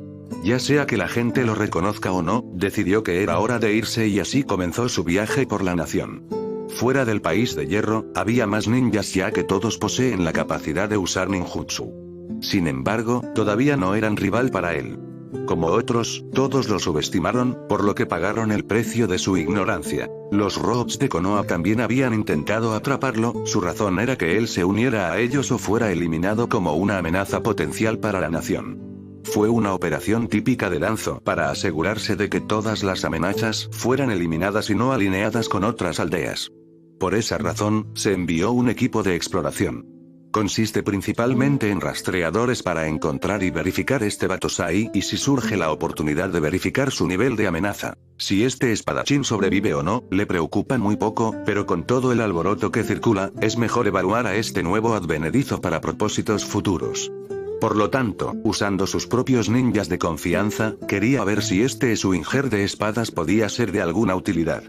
Ya sea que la gente lo reconozca o no, decidió que era hora de irse y así comenzó su viaje por la nación. Fuera del país de hierro, había más ninjas ya que todos poseen la capacidad de usar ninjutsu. Sin embargo, todavía no eran rival para él. Como otros, todos lo subestimaron, por lo que pagaron el precio de su ignorancia. Los Roots de Konoha también habían intentado atraparlo, su razón era que él se uniera a ellos o fuera eliminado como una amenaza potencial para la nación. Fue una operación típica de Danzo para asegurarse de que todas las amenazas fueran eliminadas y no alineadas con otras aldeas. Por esa razón, se envió un equipo de exploración. Consiste principalmente en rastreadores para encontrar y verificar este Batosai y si surge la oportunidad de verificar su nivel de amenaza. Si este espadachín sobrevive o no, le preocupa muy poco, pero con todo el alboroto que circula, es mejor evaluar a este nuevo advenedizo para propósitos futuros. Por lo tanto, usando sus propios ninjas de confianza, quería ver si este Swinger de espadas podía ser de alguna utilidad.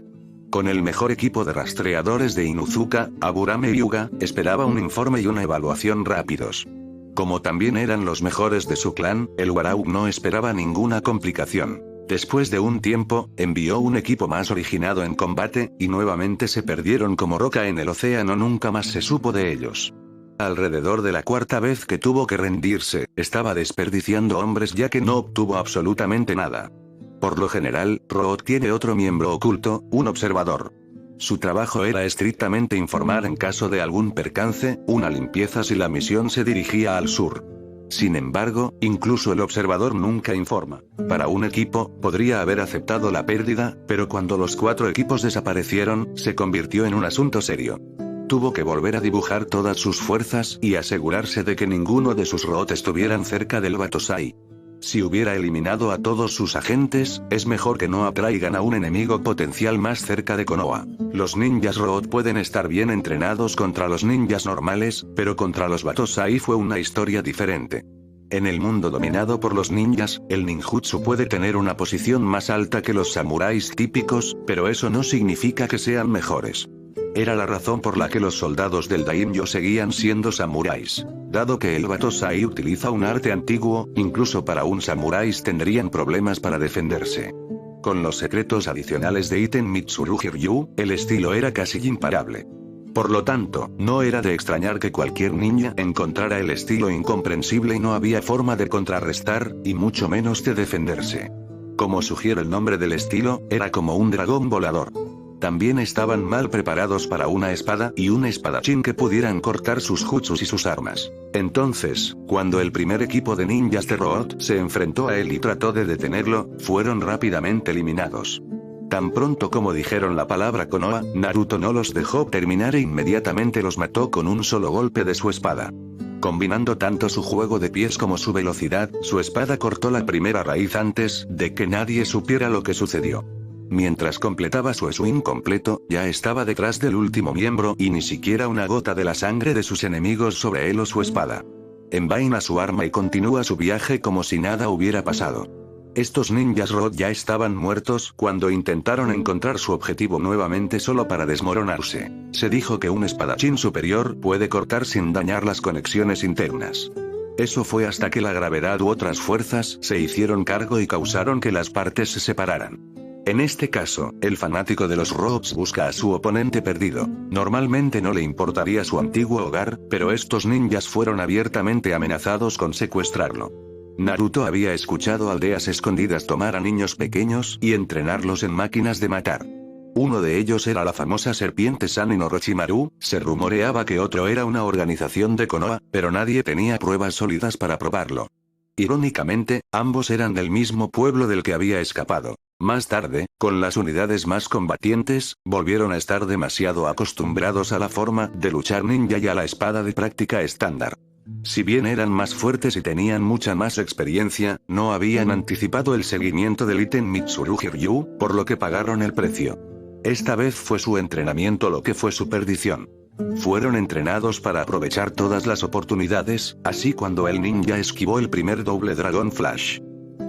Con el mejor equipo de rastreadores de Inuzuka, Aburame Hyuga, esperaba un informe y una evaluación rápidos. Como también eran los mejores de su clan, el Warau no esperaba ninguna complicación. Después de un tiempo, envió un equipo más originado en combate, y nuevamente se perdieron como roca en el océano, nunca más se supo de ellos. Alrededor de la 4ª vez que tuvo que rendirse, estaba desperdiciando hombres ya que no obtuvo absolutamente nada. Por lo general, Root tiene otro miembro oculto, un observador. Su trabajo era estrictamente informar en caso de algún percance, una limpieza si la misión se dirigía al sur. Sin embargo, incluso el observador nunca informa. Para un equipo, podría haber aceptado la pérdida, pero cuando los 4 equipos desaparecieron, se convirtió en un asunto serio. Tuvo que volver a dibujar todas sus fuerzas y asegurarse de que ninguno de sus Root estuvieran cerca del Batosai. Si hubiera eliminado a todos sus agentes, es mejor que no atraigan a un enemigo potencial más cerca de Konoha. Los ninjas Root pueden estar bien entrenados contra los ninjas normales, pero contra los Batosai fue una historia diferente. En el mundo dominado por los ninjas, el ninjutsu puede tener una posición más alta que los samuráis típicos, pero eso no significa que sean mejores. Era la razón por la que los soldados del daimyo seguían siendo samuráis. Dado que el Batosai utiliza un arte antiguo, incluso para un samuráis tendrían problemas para defenderse. Con los secretos adicionales de Iten Mitsurugi Ryu, el estilo era casi imparable. Por lo tanto, no era de extrañar que cualquier ninja encontrara el estilo incomprensible y no había forma de contrarrestar, y mucho menos de defenderse. Como sugiere el nombre del estilo, era como un dragón volador. También estaban mal preparados para una espada y un espadachín que pudieran cortar sus jutsus y sus armas. Entonces, cuando el primer equipo de ninjas de Root se enfrentó a él y trató de detenerlo, fueron rápidamente eliminados. Tan pronto como dijeron la palabra Konoha, Naruto no los dejó terminar e inmediatamente los mató con un solo golpe de su espada. Combinando tanto su juego de pies como su velocidad, su espada cortó la primera raíz antes de que nadie supiera lo que sucedió. Mientras completaba su swing completo, ya estaba detrás del último miembro y ni siquiera una gota de la sangre de sus enemigos sobre él o su espada. Envaina su arma y continúa su viaje como si nada hubiera pasado. Estos ninjas Root ya estaban muertos cuando intentaron encontrar su objetivo nuevamente solo para desmoronarse. Se dijo que un espadachín superior puede cortar sin dañar las conexiones internas. Eso fue hasta que la gravedad u otras fuerzas se hicieron cargo y causaron que las partes se separaran. En este caso, el fanático de los Roots busca a su oponente perdido. Normalmente no le importaría su antiguo hogar, pero estos ninjas fueron abiertamente amenazados con secuestrarlo. Naruto había escuchado aldeas escondidas tomar a niños pequeños y entrenarlos en máquinas de matar. Uno de ellos era la famosa serpiente Sanin Orochimaru, se rumoreaba que otro era una organización de Konoha, pero nadie tenía pruebas sólidas para probarlo. Irónicamente, ambos eran del mismo pueblo del que había escapado. Más tarde, con las unidades más combatientes, volvieron a estar demasiado acostumbrados a la forma de luchar ninja y a la espada de práctica estándar. Si bien eran más fuertes y tenían mucha más experiencia, no habían anticipado el seguimiento del Iten Mitsurugi Ryu, por lo que pagaron el precio. Esta vez fue su entrenamiento lo que fue su perdición. Fueron entrenados para aprovechar todas las oportunidades, así cuando el ninja esquivó el primer doble Dragon Flash.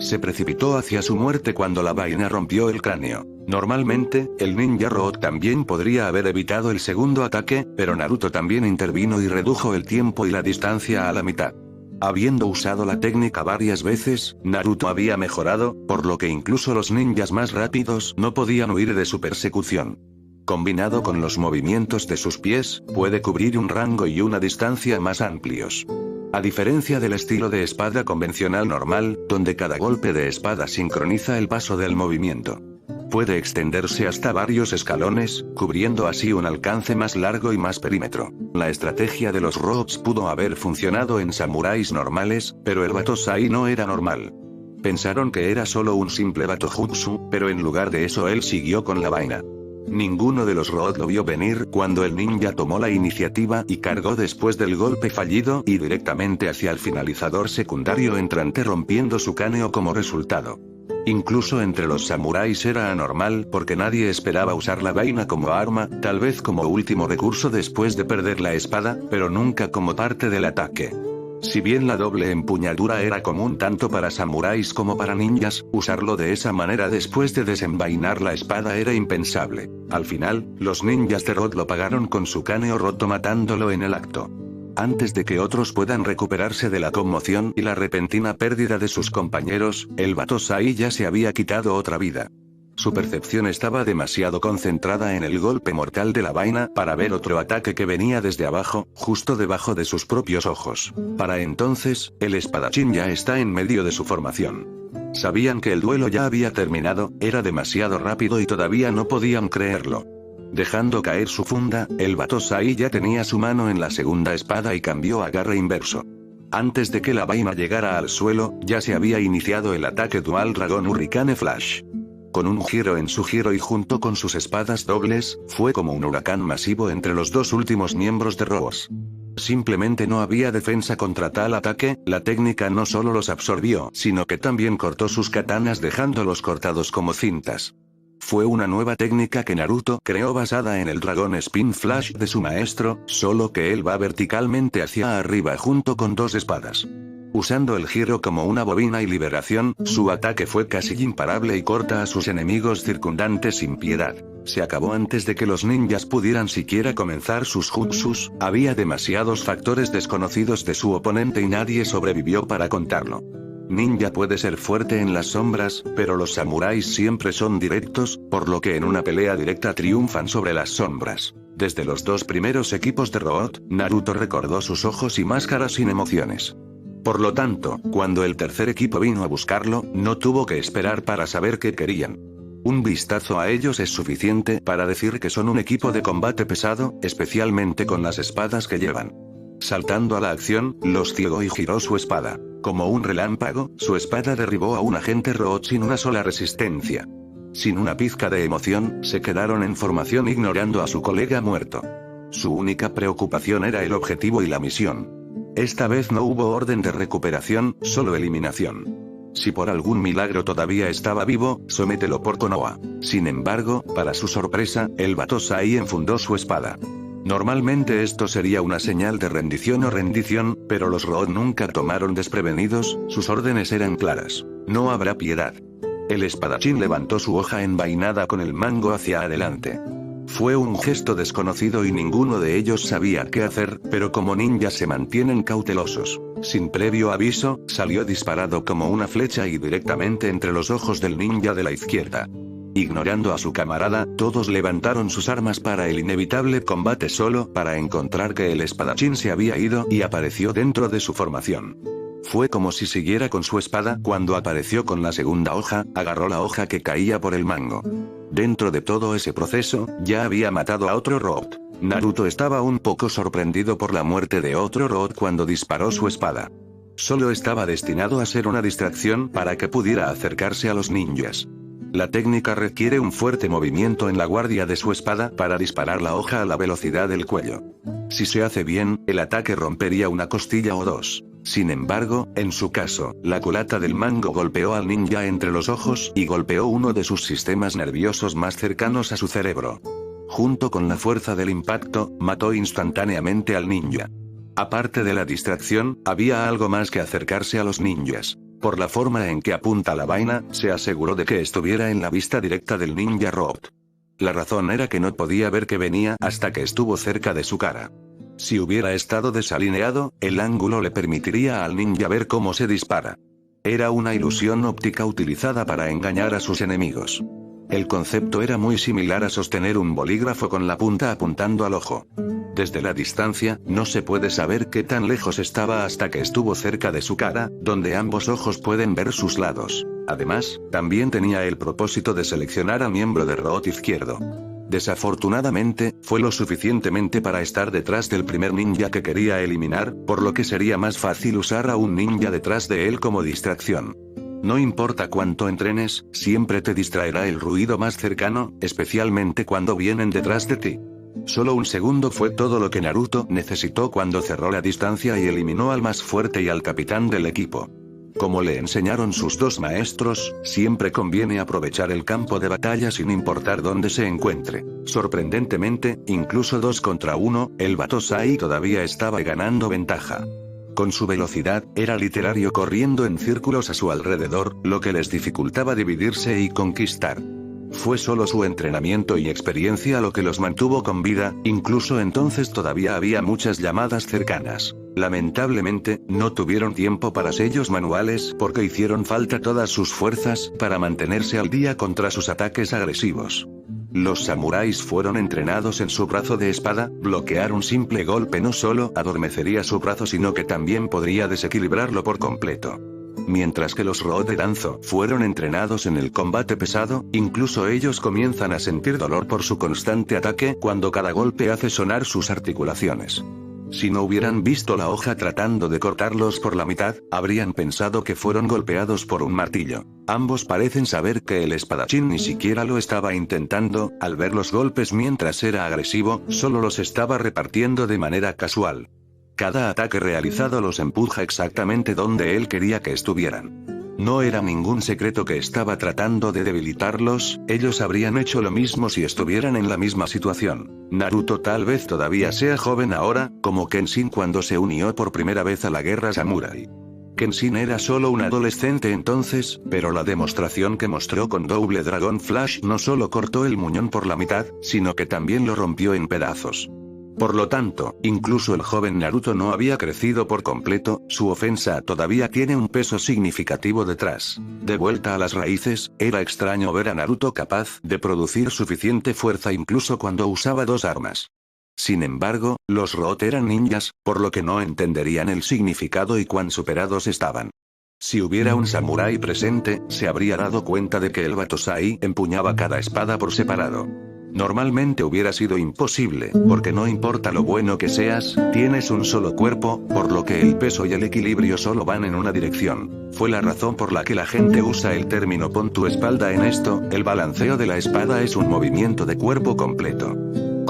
Se precipitó hacia su muerte cuando la vaina rompió el cráneo. Normalmente, el ninja Root también podría haber evitado el segundo ataque, pero Naruto también intervino y redujo el tiempo y la distancia a la mitad. Habiendo usado la técnica varias veces, Naruto había mejorado, por lo que incluso los ninjas más rápidos no podían huir de su persecución. Combinado con los movimientos de sus pies, puede cubrir un rango y una distancia más amplios. A diferencia del estilo de espada convencional normal, donde cada golpe de espada sincroniza el paso del movimiento. Puede extenderse hasta varios escalones, cubriendo así un alcance más largo y más perímetro. La estrategia de los Roots pudo haber funcionado en samuráis normales, pero el Batosai no era normal. Pensaron que era solo un simple Batojutsu, pero en lugar de eso él siguió con la vaina. Ninguno de los Root lo vio venir cuando el ninja tomó la iniciativa y cargó después del golpe fallido y directamente hacia el finalizador secundario entrante rompiendo su cráneo como resultado. Incluso entre los samuráis era anormal porque nadie esperaba usar la vaina como arma, tal vez como último recurso después de perder la espada, pero nunca como parte del ataque. Si bien la doble empuñadura era común tanto para samuráis como para ninjas, usarlo de esa manera después de desenvainar la espada era impensable. Al final, los ninjas de Root lo pagaron con su cráneo roto matándolo en el acto. Antes de que otros puedan recuperarse de la conmoción y la repentina pérdida de sus compañeros, el Batosai ya se había quitado otra vida. Su percepción estaba demasiado concentrada en el golpe mortal de la vaina para ver otro ataque que venía desde abajo, justo debajo de sus propios ojos. Para entonces, el espadachín ya está en medio de su formación. Sabían que el duelo ya había terminado, era demasiado rápido y todavía no podían creerlo. Dejando caer su funda, el Batosai ya tenía su mano en la segunda espada y cambió a agarre inverso. Antes de que la vaina llegara al suelo, ya se había iniciado el ataque Dual Dragon Hurricane Flash. Con un giro en su giro y junto con sus espadas dobles, fue como un huracán masivo entre los dos últimos miembros de Roos. Simplemente no había defensa contra tal ataque, la técnica no solo los absorbió, sino que también cortó sus katanas dejándolos cortados como cintas. Fue una nueva técnica que Naruto creó basada en el Dragon Spin Flash de su maestro, solo que él va verticalmente hacia arriba junto con dos espadas. Usando el giro como una bobina y liberación, su ataque fue casi imparable y corta a sus enemigos circundantes sin piedad. Se acabó antes de que los ninjas pudieran siquiera comenzar sus jutsus, había demasiados factores desconocidos de su oponente y nadie sobrevivió para contarlo. Ninja puede ser fuerte en las sombras, pero los samuráis siempre son directos, por lo que en una pelea directa triunfan sobre las sombras. Desde los dos primeros equipos de Root, Naruto recordó sus ojos y máscaras sin emociones. Por lo tanto, cuando el tercer equipo vino a buscarlo, no tuvo que esperar para saber qué querían. Un vistazo a ellos es suficiente para decir que son un equipo de combate pesado, especialmente con las espadas que llevan. Saltando a la acción, los ciegó y giró su espada. Como un relámpago, su espada derribó a un agente Root sin una sola resistencia. Sin una pizca de emoción, se quedaron en formación ignorando a su colega muerto. Su única preocupación era el objetivo y la misión. Esta vez no hubo orden de recuperación, solo eliminación. Si por algún milagro todavía estaba vivo, somételo por Konoha. Sin embargo, para su sorpresa, el Batosai enfundó su espada. Normalmente esto sería una señal de rendición o rendición, pero los Root nunca tomaron desprevenidos, sus órdenes eran claras. No habrá piedad. El espadachín levantó su hoja envainada con el mango hacia adelante. Fue un gesto desconocido y ninguno de ellos sabía qué hacer, pero como ninjas se mantienen cautelosos. Sin previo aviso, salió disparado como una flecha y directamente entre los ojos del ninja de la izquierda. Ignorando a su camarada, todos levantaron sus armas para el inevitable combate solo para encontrar que el espadachín se había ido y apareció dentro de su formación. Fue como si siguiera con su espada cuando apareció con la segunda hoja, agarró la hoja que caía por el mango. Dentro de todo ese proceso, ya había matado a otro Root. Naruto estaba un poco sorprendido por la muerte de otro Root cuando disparó su espada. Solo estaba destinado a ser una distracción para que pudiera acercarse a los ninjas. La técnica requiere un fuerte movimiento en la guardia de su espada para disparar la hoja a la velocidad del cuello. Si se hace bien, el ataque rompería una costilla o dos. Sin embargo, en su caso, la culata del mango golpeó al ninja entre los ojos y golpeó uno de sus sistemas nerviosos más cercanos a su cerebro. Junto con la fuerza del impacto, mató instantáneamente al ninja. Aparte de la distracción, había algo más que acercarse a los ninjas. Por la forma en que apunta la vaina, se aseguró de que estuviera en la vista directa del ninja Root. La razón era que no podía ver que venía hasta que estuvo cerca de su cara. Si hubiera estado desalineado, el ángulo le permitiría al ninja ver cómo se dispara. Era una ilusión óptica utilizada para engañar a sus enemigos. El concepto era muy similar a sostener un bolígrafo con la punta apuntando al ojo. Desde la distancia, no se puede saber qué tan lejos estaba hasta que estuvo cerca de su cara, donde ambos ojos pueden ver sus lados. Además, también tenía el propósito de seleccionar al miembro de Root izquierdo. Desafortunadamente, fue lo suficientemente para estar detrás del primer ninja que quería eliminar, por lo que sería más fácil usar a un ninja detrás de él como distracción. No importa cuánto entrenes, siempre te distraerá el ruido más cercano, especialmente cuando vienen detrás de ti. Solo un segundo fue todo lo que Naruto necesitó cuando cerró la distancia y eliminó al más fuerte y al capitán del equipo. Como le enseñaron sus dos maestros, siempre conviene aprovechar el campo de batalla sin importar dónde se encuentre. Sorprendentemente, incluso 2 contra 1, el Batosai todavía estaba ganando ventaja. Con su velocidad, era literario corriendo en círculos a su alrededor, lo que les dificultaba dividirse y conquistar. Fue solo su entrenamiento y experiencia lo que los mantuvo con vida, incluso entonces todavía había muchas llamadas cercanas. Lamentablemente, no tuvieron tiempo para sellos manuales porque hicieron falta todas sus fuerzas para mantenerse al día contra sus ataques agresivos. Los samuráis fueron entrenados en su brazo de espada, bloquear un simple golpe no solo adormecería su brazo sino que también podría desequilibrarlo por completo. Mientras que los Root de Danzo fueron entrenados en el combate pesado, incluso ellos comienzan a sentir dolor por su constante ataque cuando cada golpe hace sonar sus articulaciones. Si no hubieran visto la hoja tratando de cortarlos por la mitad, habrían pensado que fueron golpeados por un martillo. Ambos parecen saber que el espadachín ni siquiera lo estaba intentando, al ver los golpes mientras era agresivo, solo los estaba repartiendo de manera casual. Cada ataque realizado los empuja exactamente donde él quería que estuvieran. No era ningún secreto que estaba tratando de debilitarlos, ellos habrían hecho lo mismo si estuvieran en la misma situación. Naruto tal vez todavía sea joven ahora, como Kenshin cuando se unió por primera vez a la guerra samurái. Kenshin era solo un adolescente entonces, pero la demostración que mostró con Double Dragon Flash no solo cortó el muñón por la mitad, sino que también lo rompió en pedazos. Por lo tanto, incluso el joven Naruto no había crecido por completo, su ofensa todavía tiene un peso significativo detrás. De vuelta a las raíces, era extraño ver a Naruto capaz de producir suficiente fuerza incluso cuando usaba dos armas. Sin embargo, los Root eran ninjas, por lo que no entenderían el significado y cuán superados estaban. Si hubiera un samurái presente, se habría dado cuenta de que el Batosai empuñaba cada espada por separado. Normalmente hubiera sido imposible, porque no importa lo bueno que seas, tienes un solo cuerpo, por lo que el peso y el equilibrio solo van en una dirección. Fue la razón por la que la gente usa el término pon tu espalda en esto, el balanceo de la espada es un movimiento de cuerpo completo.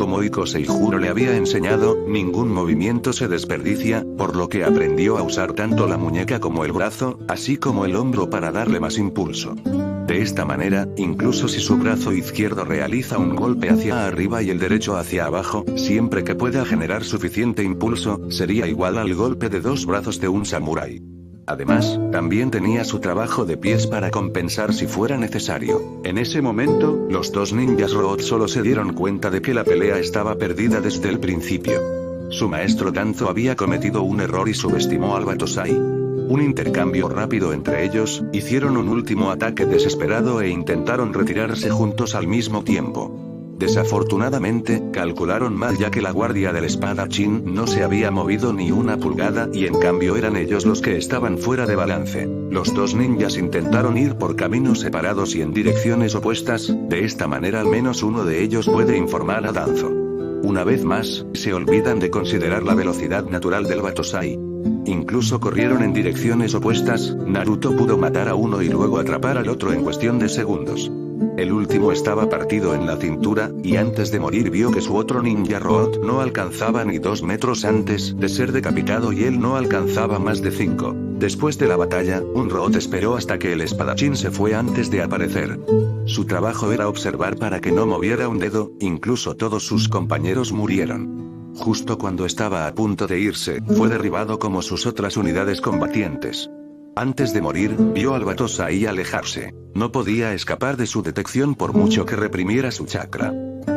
Como Iko Seijuro le había enseñado, ningún movimiento se desperdicia, por lo que aprendió a usar tanto la muñeca como el brazo, así como el hombro para darle más impulso. De esta manera, incluso si su brazo izquierdo realiza un golpe hacia arriba y el derecho hacia abajo, siempre que pueda generar suficiente impulso, sería igual al golpe de dos brazos de un samurái. Además, también tenía su trabajo de pies para compensar si fuera necesario. En ese momento, los dos ninjas Root solo se dieron cuenta de que la pelea estaba perdida desde el principio. Su maestro Danzo había cometido un error y subestimó al Batosai. Un intercambio rápido entre ellos, hicieron un último ataque desesperado e intentaron retirarse juntos al mismo tiempo. Desafortunadamente, calcularon mal ya que la guardia del espadachín no se había movido ni una pulgada y en cambio eran ellos los que estaban fuera de balance. Los dos ninjas intentaron ir por caminos separados y en direcciones opuestas, de esta manera al menos uno de ellos puede informar a Danzo. Una vez más, se olvidan de considerar la velocidad natural del Batosai. Incluso corrieron en direcciones opuestas, Naruto pudo matar a uno y luego atrapar al otro en cuestión de segundos. El último estaba partido en la cintura, y antes de morir vio que su otro ninja Root no alcanzaba ni 2 metros antes de ser decapitado y él no alcanzaba más de 5. Después de la batalla, un Root esperó hasta que el espadachín se fue antes de aparecer. Su trabajo era observar para que no moviera un dedo, incluso todos sus compañeros murieron. Justo cuando estaba a punto de irse, fue derribado como sus otras unidades combatientes. Antes de morir, vio al Batosai alejarse. No podía escapar de su detección por mucho que reprimiera su chakra.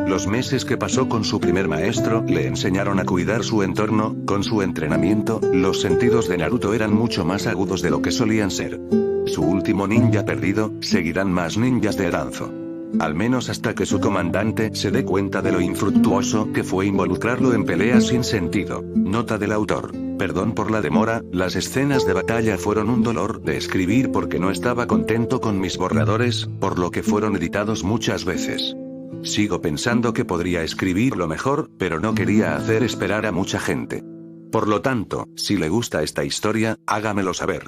Los meses que pasó con su primer maestro le enseñaron a cuidar su entorno. Con su entrenamiento, los sentidos de Naruto eran mucho más agudos de lo que solían ser. Su último ninja perdido, seguirán más ninjas de Danzo. Al menos hasta que su comandante se dé cuenta de lo infructuoso que fue involucrarlo en peleas sin sentido. Nota del autor. Perdón por la demora, las escenas de batalla fueron un dolor de escribir porque no estaba contento con mis borradores, por lo que fueron editados muchas veces. Sigo pensando que podría escribirlo mejor, pero no quería hacer esperar a mucha gente. Por lo tanto, si le gusta esta historia, hágamelo saber.